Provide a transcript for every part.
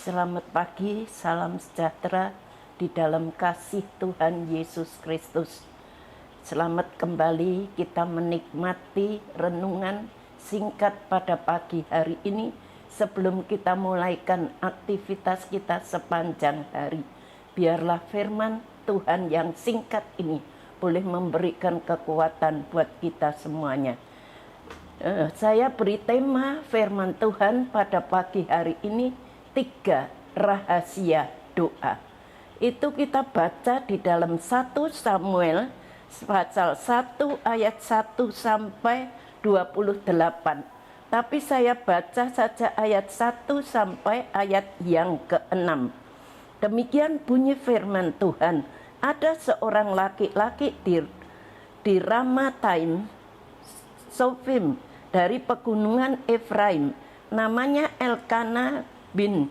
Selamat pagi, salam sejahtera di dalam kasih Tuhan Yesus Kristus. Selamat kembali kita menikmati renungan singkat pada pagi hari ini sebelum kita mulaikan aktivitas kita sepanjang hari. Biarlah firman Tuhan yang singkat ini boleh memberikan kekuatan buat kita semuanya. Saya beri tema firman Tuhan pada pagi hari ini, 3 rahasia doa. Itu kita baca di dalam 1 Samuel pasal 1 ayat 1 sampai 28. Tapi saya baca saja ayat 1 sampai ayat yang ke-6. Demikian bunyi firman Tuhan. Ada seorang laki-laki di Ramataim Sofim dari pegunungan Efraim, namanya Elkana bin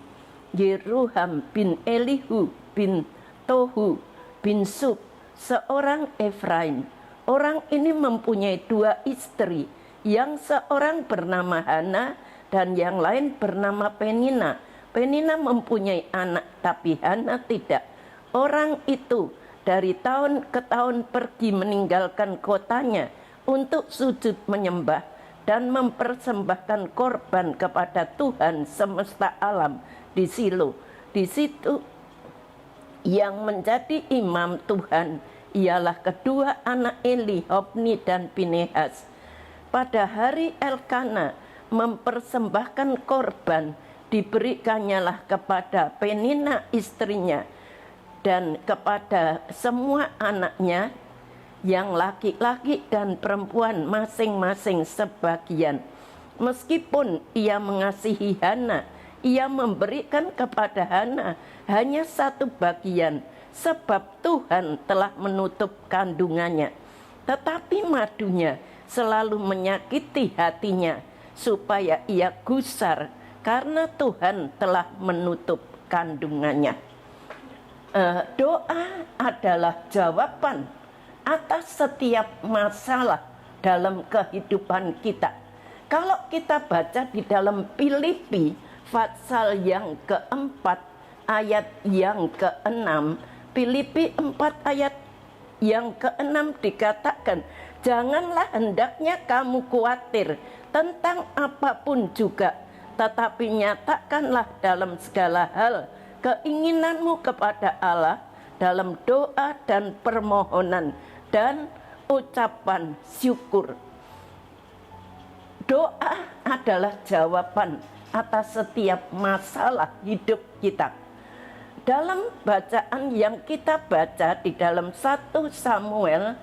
Yeroham bin Elihu bin Tohu bin Sub, seorang Efraim. Orang ini mempunyai 2 istri, yang seorang bernama Hana dan yang lain bernama Penina. Penina mempunyai anak, tapi Hana tidak. Orang itu dari tahun ke tahun pergi meninggalkan kotanya untuk sujud menyembah dan mempersembahkan korban kepada Tuhan semesta alam di Silo. Di situ yang menjadi imam Tuhan ialah kedua anak Eli, Hofni dan Pinehas. Pada hari Elkana mempersembahkan korban, diberikannya kepada Penina istrinya dan kepada semua anaknya yang laki-laki dan perempuan masing-masing sebagian. Meskipun ia mengasihi Hana, ia memberikan kepada Hana hanya 1 bagian, sebab Tuhan telah menutup kandungannya. Tetapi madunya selalu menyakiti hatinya, supaya ia gusar karena Tuhan telah menutup kandungannya. Doa adalah jawaban atas setiap masalah dalam kehidupan kita. Kalau kita baca di dalam Filipi pasal yang keempat ayat yang ke-6, Filipi 4 ayat yang ke-6 dikatakan, janganlah hendaknya kamu khawatir tentang apapun juga, tetapi nyatakanlah dalam segala hal keinginanmu kepada Allah dalam doa dan permohonan dan ucapan syukur. Doa adalah jawaban atas setiap masalah hidup kita. Dalam bacaan yang kita baca di dalam 1 Samuel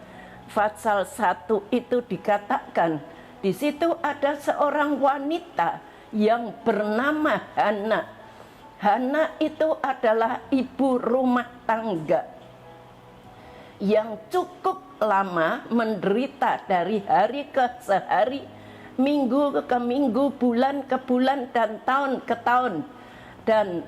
pasal 1 itu dikatakan, di situ ada seorang wanita yang bernama Hana. Hana itu adalah ibu rumah tangga yang cukup lama menderita dari hari ke hari, minggu ke minggu, bulan ke bulan, dan tahun ke tahun. Dan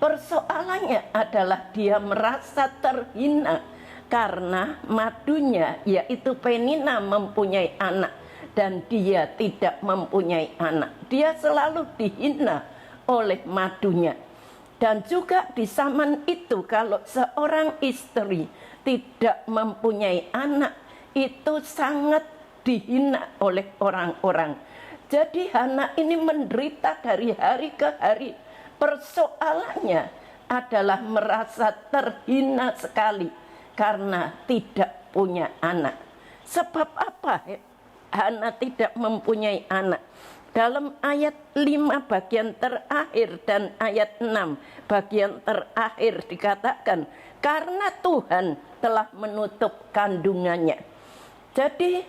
persoalannya adalah dia merasa terhina karena madunya, yaitu Penina, mempunyai anak dan dia tidak mempunyai anak. Dia selalu dihina oleh madunya. Dan juga di zaman itu, kalau seorang istri tidak mempunyai anak, itu sangat dihina oleh orang-orang. Jadi Hana ini menderita dari hari ke hari. Persoalannya adalah merasa terhina sekali karena tidak punya anak. Sebab apa Hana tidak mempunyai anak? Dalam ayat 5 bagian terakhir dan ayat 6 bagian terakhir dikatakan, karena Tuhan telah menutup kandungannya. Jadi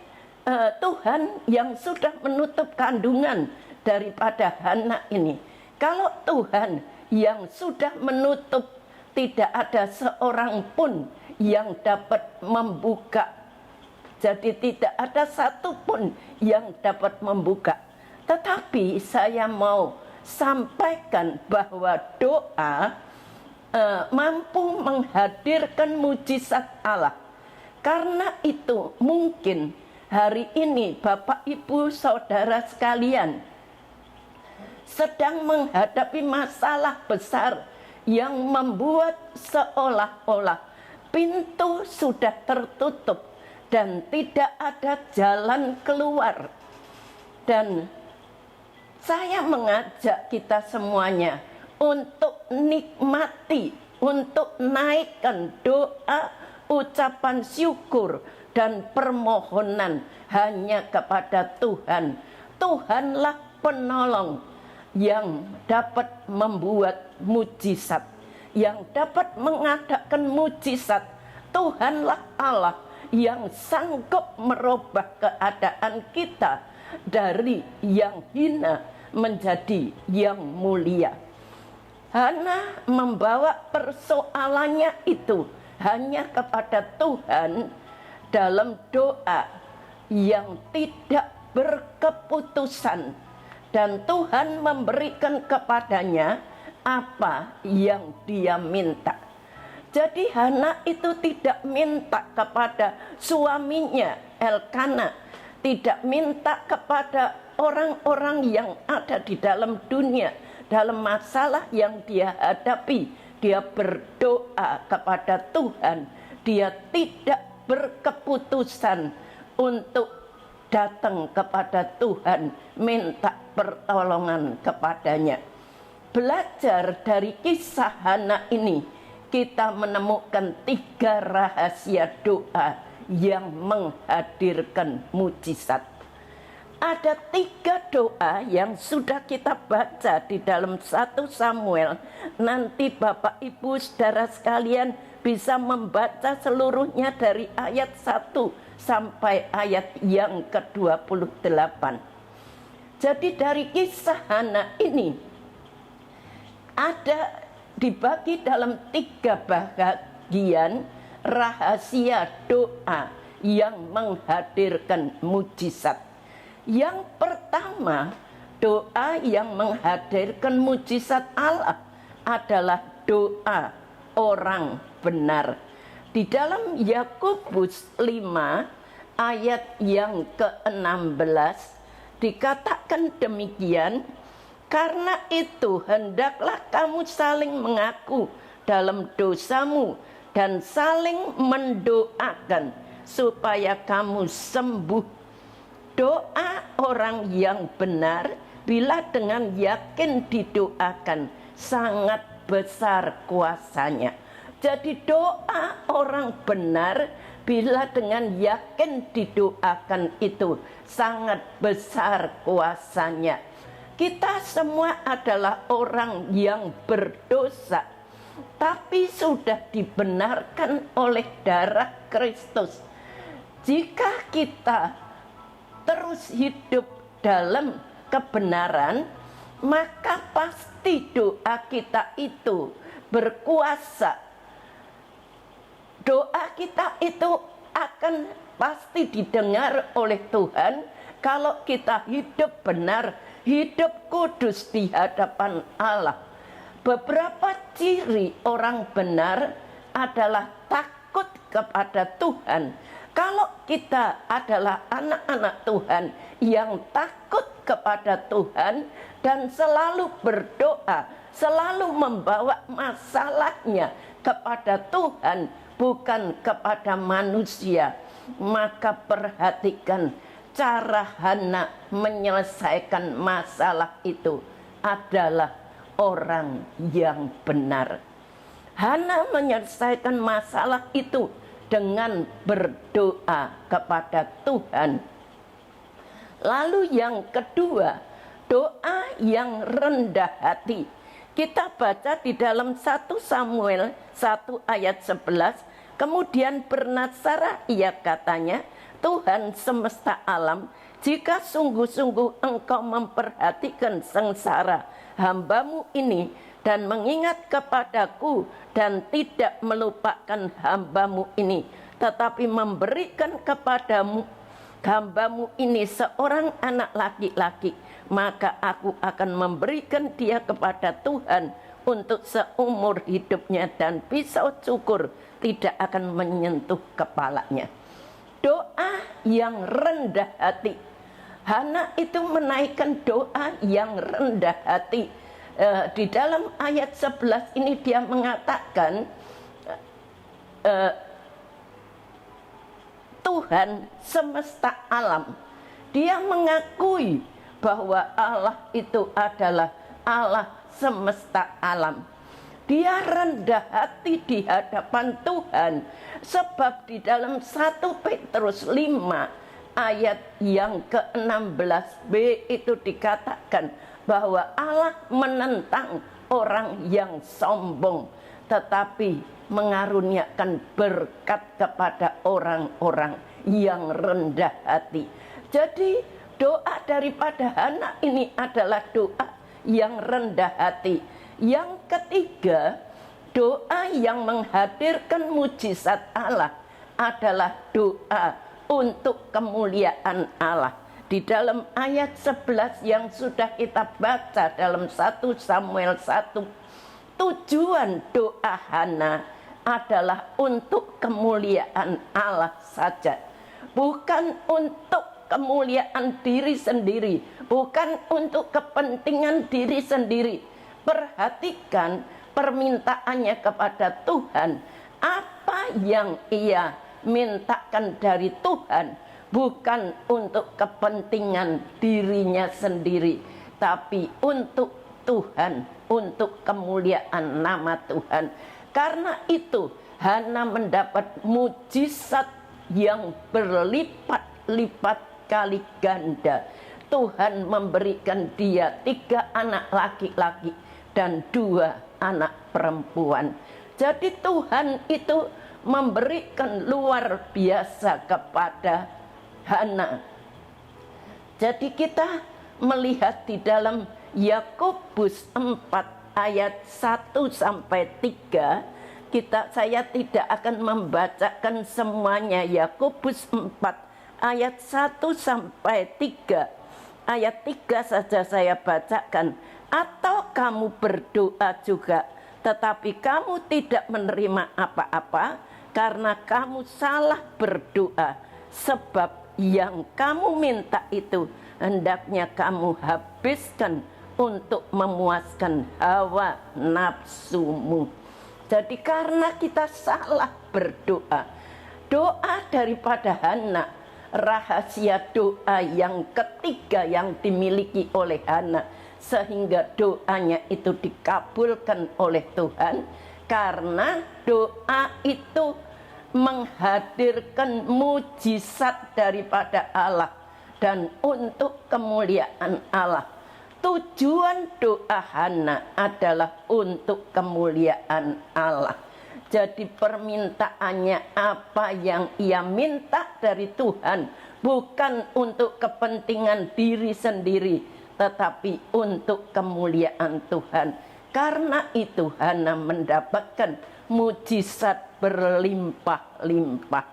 Tuhan yang sudah menutup kandungan daripada Hana ini. Kalau Tuhan yang sudah menutup, tidak ada seorang pun yang dapat membuka. Jadi tidak ada satupun yang dapat membuka. Tetapi saya mau sampaikan bahwa doa mampu menghadirkan mujizat Allah. Karena itu mungkin hari ini Bapak Ibu Saudara sekalian sedang menghadapi masalah besar yang membuat seolah-olah pintu sudah tertutup dan tidak ada jalan keluar. Dan saya mengajak kita semuanya untuk nikmati, untuk naikkan doa, ucapan syukur dan permohonan hanya kepada Tuhan. Tuhanlah penolong yang dapat membuat mujizat, yang dapat mengadakan mujizat. Tuhanlah Allah yang sanggup merubah keadaan kita dari yang hina menjadi yang mulia. Hana membawa persoalannya itu hanya kepada Tuhan dalam doa yang tidak berkeputusan, dan Tuhan memberikan kepadanya apa yang dia minta. Jadi Hana itu tidak minta kepada suaminya Elkana, tidak minta kepada orang-orang yang ada di dalam dunia, dalam masalah yang dia hadapi. Dia berdoa kepada Tuhan. Dia tidak berkeputusan untuk datang kepada Tuhan, minta pertolongan kepadanya. Belajar dari kisah Hana ini, kita menemukan 3 rahasia doa yang menghadirkan mujizat. Ada 3 doa yang sudah kita baca di dalam 1 Samuel. Nanti Bapak Ibu saudara sekalian bisa membaca seluruhnya dari ayat 1 sampai ayat yang ke-28. Jadi dari kisah Hana ini ada dibagi dalam 3 bagian rahasia doa yang menghadirkan mujizat. Yang pertama, doa yang menghadirkan mujizat Allah adalah doa orang benar. Di dalam Yakobus 5 ayat yang ke-16 dikatakan demikian, karena itu hendaklah kamu saling mengaku dalam dosamu dan saling mendoakan supaya kamu sembuh. Doa orang yang benar bila dengan yakin didoakan sangat besar kuasanya. Jadi doa orang benar bila dengan yakin didoakan itu sangat besar kuasanya. Kita semua adalah orang yang berdosa, tapi sudah dibenarkan oleh darah Kristus. Jika kita terus hidup dalam kebenaran, maka pasti doa kita itu berkuasa. Doa kita itu akan pasti didengar oleh Tuhan kalau kita hidup benar, hidup kudus di hadapan Allah. Beberapa ciri orang benar adalah takut kepada Tuhan. Kalau kita adalah anak-anak Tuhan yang takut kepada Tuhan dan selalu berdoa, selalu membawa masalahnya kepada Tuhan, bukan kepada manusia, maka perhatikan cara Hana menyelesaikan masalah itu adalah orang yang benar. Hana menyelesaikan masalah itu dengan berdoa kepada Tuhan. Lalu yang kedua, doa yang rendah hati. Kita baca di dalam 1 Samuel 1 ayat 11, kemudian bernasarah ia katanya, Tuhan semesta alam, jika sungguh-sungguh engkau memperhatikan sengsara hambamu ini dan mengingat kepadaku dan tidak melupakan hambamu ini, tetapi memberikan kepadamu hambamu ini seorang anak laki-laki, maka aku akan memberikan dia kepada Tuhan untuk seumur hidupnya dan pisau cukur tidak akan menyentuh kepalanya. Doa yang rendah hati. Hana itu menaikkan doa yang rendah hati. Di dalam ayat 11 ini dia mengatakan, Tuhan semesta alam. Dia mengakui bahwa Allah itu adalah Allah semesta alam. Dia rendah hati di hadapan Tuhan, sebab di dalam 1 Petrus 5 ayat yang ke-16b itu dikatakan bahwa Allah menentang orang yang sombong, tetapi mengaruniakan berkat kepada orang-orang yang rendah hati. Jadi doa daripada Hana ini adalah doa yang rendah hati. Yang ketiga, doa yang menghadirkan mujizat Allah adalah doa untuk kemuliaan Allah. Di dalam ayat 11 yang sudah kita baca dalam 1 Samuel 1, tujuan doa Hana adalah untuk kemuliaan Allah saja, bukan untuk kemuliaan diri sendiri, bukan untuk kepentingan diri sendiri. Perhatikan permintaannya kepada Tuhan. Apa yang ia mintakan dari Tuhan bukan untuk kepentingan dirinya sendiri, tapi untuk Tuhan, untuk kemuliaan nama Tuhan. Karena itu Hana mendapat mujizat yang berlipat-lipat kali ganda. Tuhan memberikan dia 3 anak laki-laki dan 2 anak perempuan. Jadi Tuhan itu memberikan luar biasa kepada Hana. Jadi kita melihat di dalam Yakobus 4 ayat 1 sampai 3, saya tidak akan membacakan semuanya. Yakobus 4 ayat 1 sampai 3. Ayat 3 saja saya bacakan. Atau kamu berdoa juga, tetapi kamu tidak menerima apa-apa, karena kamu salah berdoa. Sebab yang kamu minta itu hendaknya kamu habiskan untuk memuaskan hawa nafsumu. Jadi karena kita salah berdoa, doa daripada Hana, rahasia doa yang ketiga yang dimiliki oleh Hana, sehingga doanya itu dikabulkan oleh Tuhan, karena doa itu menghadirkan mujizat daripada Allah dan untuk kemuliaan Allah. Tujuan doa Hana adalah untuk kemuliaan Allah. Jadi permintaannya apa yang ia minta dari Tuhan bukan untuk kepentingan diri sendiri, tetapi untuk kemuliaan Tuhan. Karena itu Hana mendapatkan mujizat berlimpah-limpah.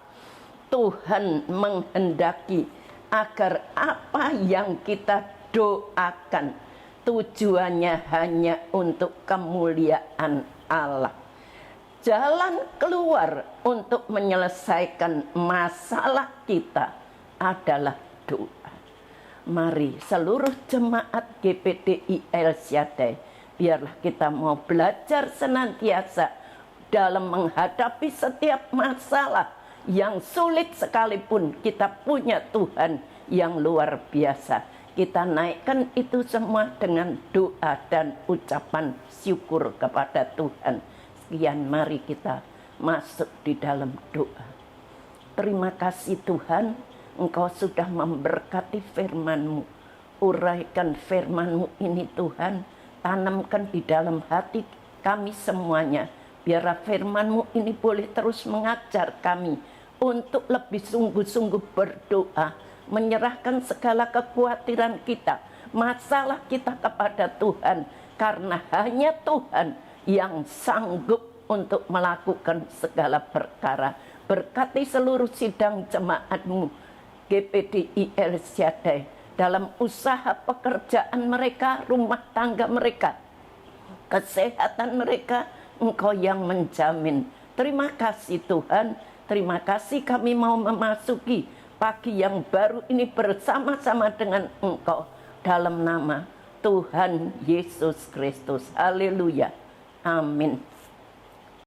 Tuhan menghendaki agar apa yang kita doakan tujuannya hanya untuk kemuliaan Allah. Jalan keluar untuk menyelesaikan masalah kita adalah doa. Mari seluruh jemaat GPDI El Shaddai, biarlah kita mau belajar senantiasa dalam menghadapi setiap masalah yang sulit sekalipun. Kita punya Tuhan yang luar biasa. Kita naikkan itu semua dengan doa dan ucapan syukur kepada Tuhan. Sekian, mari kita masuk di dalam doa. Terima kasih Tuhan, Engkau sudah memberkati firman-Mu. Uraikan firman-Mu ini Tuhan, tanamkan di dalam hati kami semuanya. Biar firman-Mu ini boleh terus mengajar kami untuk lebih sungguh-sungguh berdoa, menyerahkan segala kekhawatiran kita, masalah kita kepada Tuhan, karena hanya Tuhan yang sanggup untuk melakukan segala perkara. Berkati seluruh sidang jemaat-Mu GPDI El Shaddai dalam usaha pekerjaan mereka, rumah tangga mereka, kesehatan mereka, Engkau yang menjamin. Terima kasih Tuhan. Terima kasih kami mau memasuki pagi yang baru ini bersama-sama dengan Engkau dalam nama Tuhan Yesus Kristus. Haleluya. Amin.